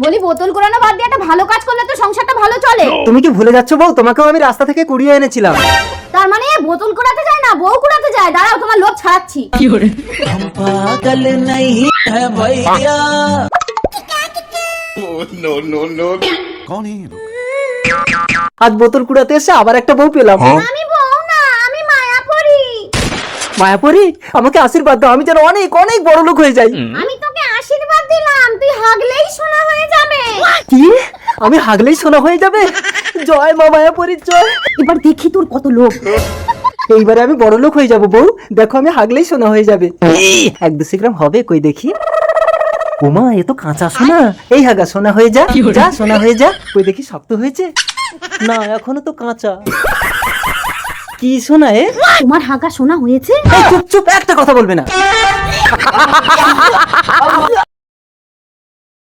বলি বোতল কুড়ানো বাদ দিয়ে একটা ভালো কাজ করলে তো সংসারটা ভালো চলে। তুমি কি ভুলে যাচ্ছ বউ? তোমাকেও আমি রাস্তা থেকে কুড়িয়ে এনেছিলাম। তার মানে বোতল কুড়াতে যায় না, বউ কুড়াতে যায়। দাঁড়াও, তোমার লোভ ছাড়াচ্ছি। पागल नहीं है भैया। कौन है ये लोग? আজ বোতল কুড়াতে এসে আবার একটা বউ পেলাম। আমি বউ না, আমি মায়াপরি। মায়াপরি, আমাকে আশীর্বাদ দাও, আমি যেন অনেক অনেক বড় লোক হয়ে যাই। আমি তোকে আশীর্বাদ দিলাম, তুই হাগলেই সোনা হয়ে যাবে। কি? আমি হাগলেই সোনা হয়ে যাবে? জয় মা মায়াপরি জয়। এবার দেখি তোর কত লোভ। এইবারে আমি বড় লোক হয়ে যাব বউ, দেখো আমি হাগলেই সোনা হয়ে যাবে। 1-2 গ্রাম হবে, কই দেখি। ওমা, এ তো কাঁচা সোনা। এই হাগা সোনা হয়ে যা, যা সোনা হয়ে যা। কই দেখি শক্ত হয়েছে না, এখনো তো কাঁচা। কি সোনা এ? তোমার হাগা সোনা হয়েছে? এই চুপ চুপ, একটা কথা বলবে না।